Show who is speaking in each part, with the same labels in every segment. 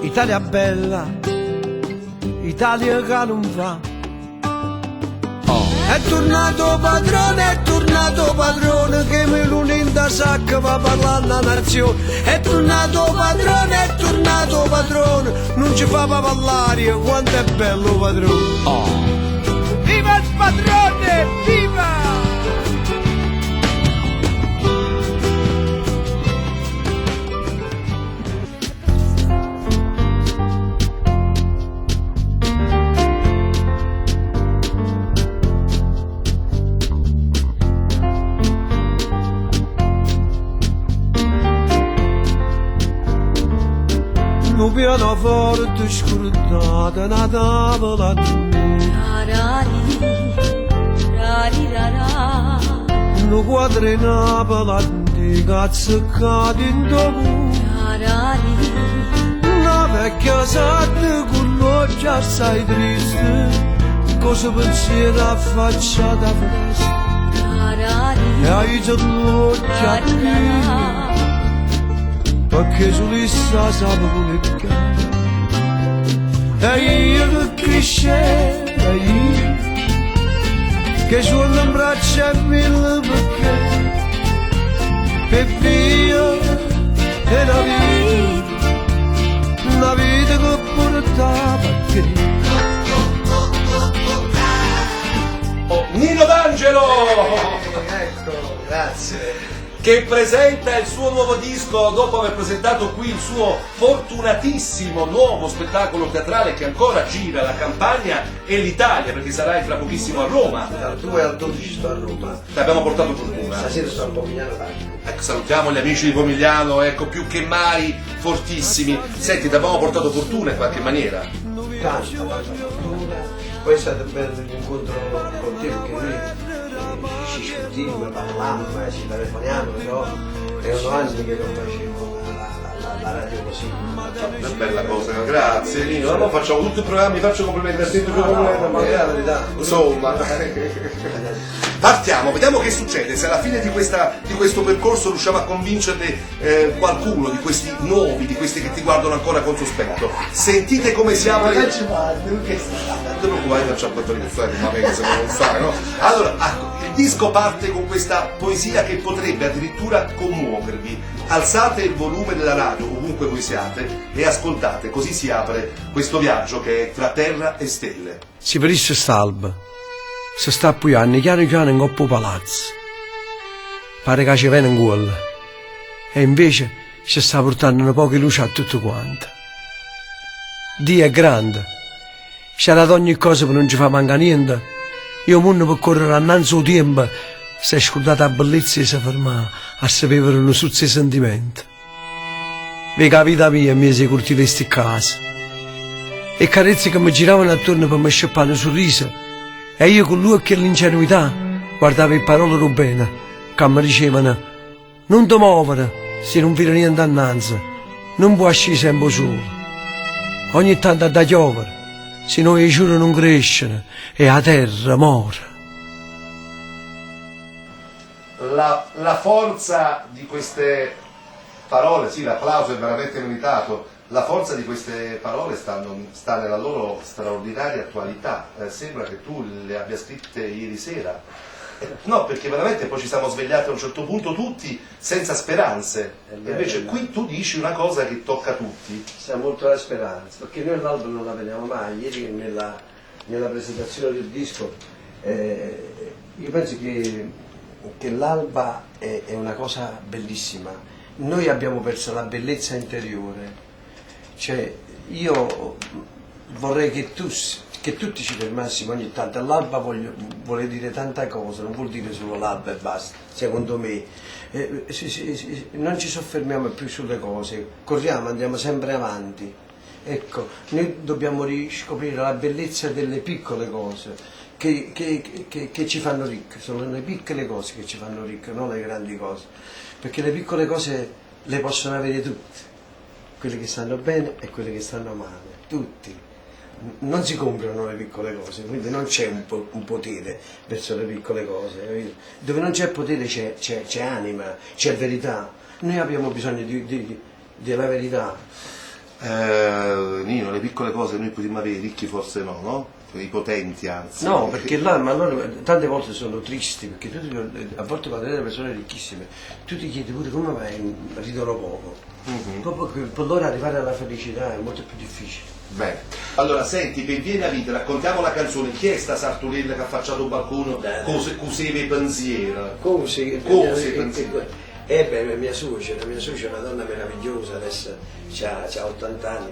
Speaker 1: Italia bella, Italia che non va. È tornato padrone, che me l'uninda sacca va parlando a nazione. È tornato padrone, non ci fa parlare, quanto è bello padrone. Viva il padrone, viva! Un pianoforte scordato, una tavola un quadro in Napoli azzeccati in dopo, una vecchia sarda con l'occhio assai triste, cosa pensiero affacciata a finestra, e hai già l'occhio a te. Perché sull'issa sape pulicare. E io che crescerai, che suono in braccia e mille perché, per via della vita che portava a te.
Speaker 2: Oh, Nino D'Angelo!
Speaker 3: Ecco, grazie.
Speaker 2: Che presenta il suo nuovo disco dopo aver presentato qui il suo fortunatissimo nuovo spettacolo teatrale che ancora gira la Campania e l'Italia, perché sarai fra pochissimo a Roma.
Speaker 3: Dal 2 al 12 sto a Roma.
Speaker 2: Ti abbiamo portato fortuna.
Speaker 3: Stasera sto a Pomigliano d'Arco.
Speaker 2: Ecco, salutiamo gli amici di Pomigliano, ecco, più che mai fortissimi. Senti, ti abbiamo portato fortuna in qualche maniera.
Speaker 3: Tanta fortuna. Poi è stato bello l'incontro con te perché noi ci sentiamo, parliamo, ci telefoniamo, però erano anni che non facevo la radio così.
Speaker 2: Una bella cosa, grazie Nino. Allora facciamo tutti i programmi, faccio complimenti a te, insomma. Partiamo, vediamo che succede, se alla fine di questo percorso riusciamo a convincerne qualcuno di questi nuovi, di questi che ti guardano ancora con sospetto. Sentite come si apre. Non ti preoccupare, faccio a di fuori, ma che se non fare, no? Allora, il disco parte con questa poesia che potrebbe addirittura commuovervi. Alzate il volume della radio ovunque voi siate e ascoltate, così si apre questo viaggio che è tra terra e stelle.
Speaker 1: Si venisse st'alba, si sta puiando chiano in coppo palazzo. Pare che ci viene in cuore. E invece ci sta portando un po' di luce a tutto quanto. Dio è grande. C'era ogni cosa per non ci fa mancare niente. Io mondo per correre annanzi al tempo, si è scordata la bellezza e si ferma a sapere uno suzzo sentimento. Vedi la vita mia mi si coltiva sti case. E carezze che mi giravano attorno per mi scippare un sorriso. E io con lui che l'ingenuità guardavo le parole bene, che mi dicevano: non ti muovere se non vedi niente annanzi, non puoi uscire sempre solo. Ogni tanto da piovere, se no i giuri non crescono e la terra muore.
Speaker 2: La forza di queste parole, sì, l'applauso è veramente meritato. La forza di queste parole sta nella loro straordinaria attualità. Sembra che tu le abbia scritte ieri sera. No, perché veramente poi ci siamo svegliati a un certo punto tutti senza speranze. E invece qui tu dici una cosa che tocca tutti.
Speaker 3: C'è molto la speranza, perché noi l'alba non la vediamo mai. Ieri nella presentazione del disco io penso che l'alba è una cosa bellissima. Noi abbiamo perso la bellezza interiore. Cioè, io vorrei che tutti ci fermassimo ogni tanto. L'alba vuole dire tanta cosa, non vuol dire solo l'alba e basta, secondo me. Non ci soffermiamo più sulle cose, corriamo, andiamo sempre avanti. Ecco, noi dobbiamo riscoprire la bellezza delle piccole cose che ci fanno ricche. Sono le piccole cose che ci fanno ricche, non le grandi cose. Perché le piccole cose le possono avere tutte. Quelle che stanno bene e quelle che stanno male, tutti. Non si comprano le piccole cose, quindi non c'è un potere verso le piccole cose. Capito? Dove non c'è potere c'è anima, c'è verità. Noi abbiamo bisogno della verità.
Speaker 2: Nino, le piccole cose noi potremmo avere, i ricchi forse no, no? I potenti anzi.
Speaker 3: No, perché là, ma loro tante volte sono tristi, perché a volte quando vedi le persone ricchissime, tu ti chiedi pure come mai ridono poco. Proprio che per loro arrivare alla felicità è molto più difficile.
Speaker 2: Bene. Allora, senti, per viene a vita, raccontiamo la canzone. Chi è sta sarturella che ha affacciato il balcone? Cos'è i pensieri?
Speaker 3: Cose
Speaker 2: pensieri?
Speaker 3: mia suocera è una donna meravigliosa, adesso ha 80 anni,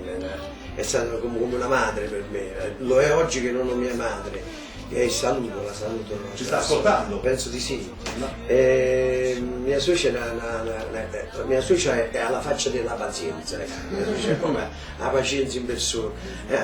Speaker 3: è stata come una madre per me, lo è oggi che non ho mia madre. E la saluto.
Speaker 2: Ci sta ascoltando?
Speaker 3: Penso di sì. Mia suocera è alla faccia della pazienza, mia suocera è come la pazienza in persona,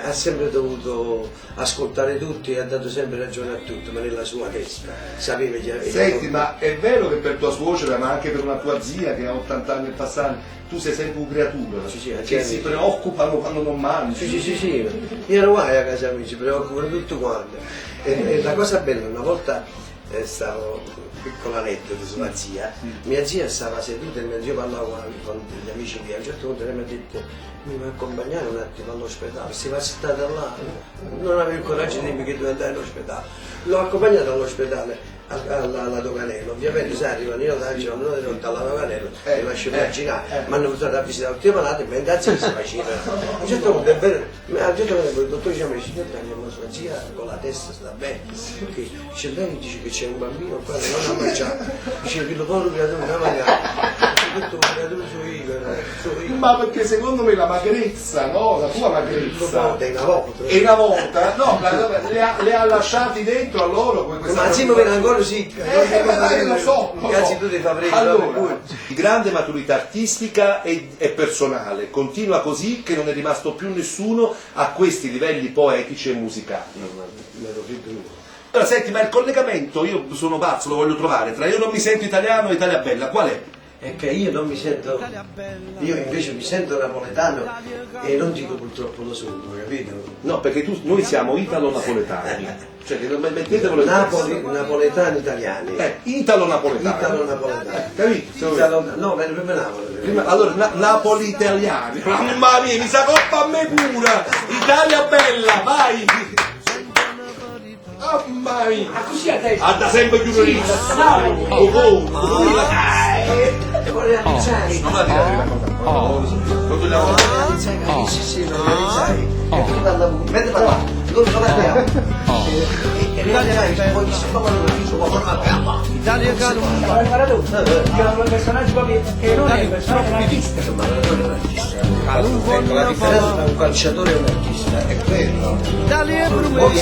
Speaker 3: ha sempre dovuto ascoltare tutti e ha dato sempre ragione a tutti, ma nella sua testa sapeva che...
Speaker 2: Senti, ma è vero che per tua suocera, ma anche per una tua zia che ha 80 anni e passati, tu sei sempre un creatura, che si preoccupano quando non mangi?
Speaker 3: Sì, io non vai a casa mia, si preoccupano tutto quanto. E la cosa bella, una volta stavo piccola aneddoto sulla zia, mia zia stava seduta e mio zio parlava con gli amici miei, a un certo punto lei mi ha detto mi vuoi accompagnare un attimo all'ospedale, si va settata là, non avevo il coraggio di dirmi che dovevo andare all'ospedale, l'ho accompagnata all'ospedale alla Doganello, ovviamente sai arriva Nino D'Angelo, non è venuto alla Doganello, mi lascio immaginare, mi hanno portato a visitare tutti i malati, ma intanto si vaccina. A un certo punto è vero, a un certo punto il dottore ci ha messo, signor D'Angelo, ma sua zia con la testa sta bene, perché dice lei dice che c'è un bambino qua che non ha mangiato, dice che lo povero creatore non ha mangiato, tutto un creatore su io.
Speaker 2: Ma perché secondo me la magrezza, no? La tua magrezza
Speaker 3: È una volta,
Speaker 2: no, le ha lasciati dentro a loro questa.
Speaker 3: ma sì, ma viene ancora sì,
Speaker 2: lo so.
Speaker 3: Cazzi tu ti fa prendere.
Speaker 2: Allora, grande maturità artistica e personale, continua così che non è rimasto più nessuno a questi livelli poetici e musicali. Allora senti, ma il collegamento, io sono pazzo, lo voglio trovare, tra Io non mi sento italiano e Italia Bella, qual è?
Speaker 3: È che io non mi sento, io invece mi sento napoletano e non dico purtroppo lo sono, capito?
Speaker 2: No, perché noi siamo italo-napoletani, cioè che non mettetevelo in
Speaker 3: napoletani italiani.
Speaker 2: Italo-napoletani.
Speaker 3: Italo-napoletani.
Speaker 2: Capito?
Speaker 3: No, per me Napoli.
Speaker 2: Allora, Napoli-italiani. Mamma mia, mi sa coppa a me pura! Italia Bella, vai! Mamma mia!
Speaker 4: Ma così adesso?
Speaker 2: Ha da sempre chiuso lì!
Speaker 3: Devo realizzare.
Speaker 2: Non la dire la cosa. Non dobbiamo
Speaker 3: realizzare, sì, non realizzare. E tu dal lavoro, vedi da là, loro non abbiamo. E realizzare, poi si trovano un viso con una gamba.
Speaker 4: Italia Calum. Ma il paradosso, che è un personaggio che non è un personaggio artista.
Speaker 3: Ma non è un artista. La differenza tra un calciatore e un artista è quello. Poi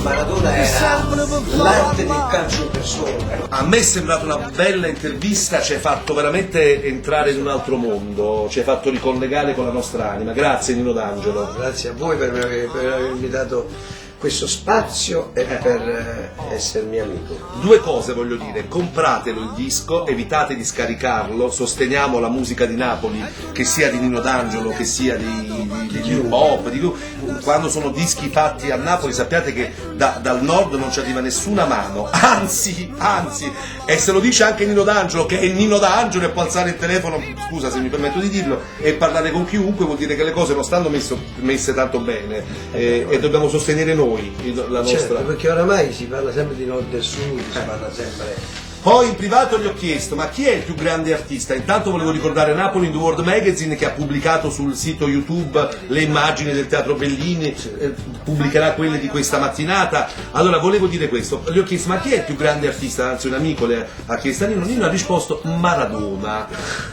Speaker 3: Maradona era l'arte del calcio in persona.
Speaker 2: A me è sembrata una bella intervista, ci hai fatto veramente entrare in un altro mondo, ci hai fatto ricollegare con la nostra anima. Grazie Nino D'Angelo.
Speaker 3: Grazie a voi per avermi dato questo spazio e per essermi amico.
Speaker 2: Due cose voglio dire: compratelo il disco, evitate di scaricarlo, sosteniamo la musica di Napoli, che sia di Nino D'Angelo, che sia di pop, quando sono dischi fatti a Napoli sappiate che dal nord non ci arriva nessuna mano, anzi, e se lo dice anche Nino D'Angelo, che è Nino D'Angelo, e può alzare il telefono, scusa se mi permetto di dirlo, e parlare con chiunque, vuol dire che le cose non stanno messe tanto bene, e dobbiamo sostenere noi la nostra.
Speaker 3: Certo, perché oramai si parla sempre di nord e sud, si parla sempre.
Speaker 2: Poi in privato gli ho chiesto: ma chi è il più grande artista? Intanto volevo ricordare Napoli in The World Magazine, che ha pubblicato sul sito YouTube le immagini del Teatro Bellini, pubblicherà quelle di questa mattinata. Allora volevo dire questo, gli ho chiesto: ma chi è il più grande artista? Anzi un amico le ha chiesto a Nino ha risposto Maradona.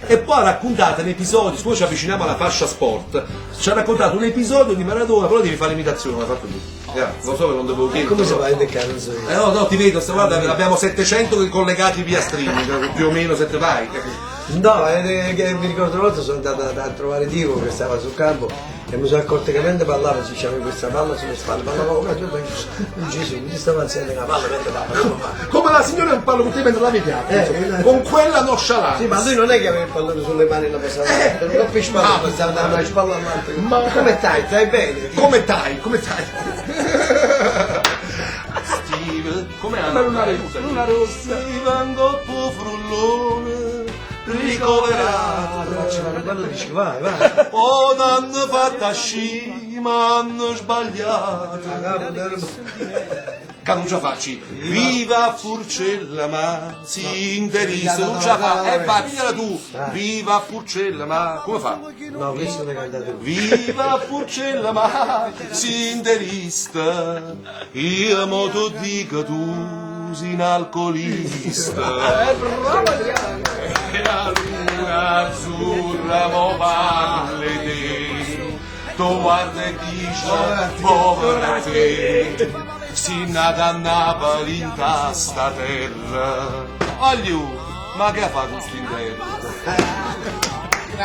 Speaker 2: E poi ha raccontato un episodio, poi ci avviciniamo alla fascia sport, ci ha raccontato un episodio di Maradona, però devi fare l'imitazione, l'ha fatto tu. Lo so che non dovevo chiedere.
Speaker 3: Come si fa a indicare?
Speaker 2: No, ti vedo, guarda, abbiamo 700 collegati via streaming, più o meno, vai.
Speaker 3: No, mi ricordo una volta sono andato a trovare Diego che stava sul campo e mi sono accorto che mentre parlava si c'aveva questa palla sulle spalle, parlava come tu Gesù, mi stava alzando la palla mentre parlava.
Speaker 2: Come la signora non parla con te mentre la vediate, con quella nonchalante.
Speaker 3: Sì, ma lui non è che aveva il pallone sulle mani e la passava, non l'ho più spalla, stava dando una spalla all'altra. Ma come stai? Stai bene?
Speaker 2: Come stai? Steve, come una rossa. Steven Goppo frullone ricoverato.
Speaker 3: Quando dici vai.
Speaker 2: Oh, t'hanno fatta sci, ma hanno sbagliato. Che non ce la facci. Viva Furcella, ma si interista. Non ce la fa. Vai, pigliala tu. Viva Furcella, ma come fa?
Speaker 3: No, questo l'hai cantato tu.
Speaker 2: Viva Furcella, ma si interista. Io mo tu dico tu sei un alcolista. E la luna azzurra mo parli te. Tu guarda e dice, povera te, si nata a Napoli in sta terra. Voglio, ma che fa questo inverno?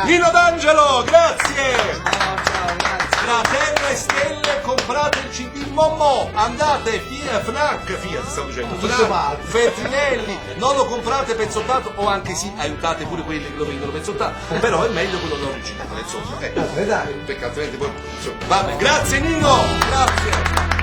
Speaker 2: Nino D'Angelo, grazie! Tra terra e stelle comprate il CD Mommo, andate Fiat, stavo dicendo, Fnac, Feltrinelli, non lo comprate pezzottato o anche sì, aiutate pure quelli che lo vendono pezzottato, però è meglio quello dell'originale, insomma. Perché altrimenti poi... Vabbè, grazie Nino, grazie!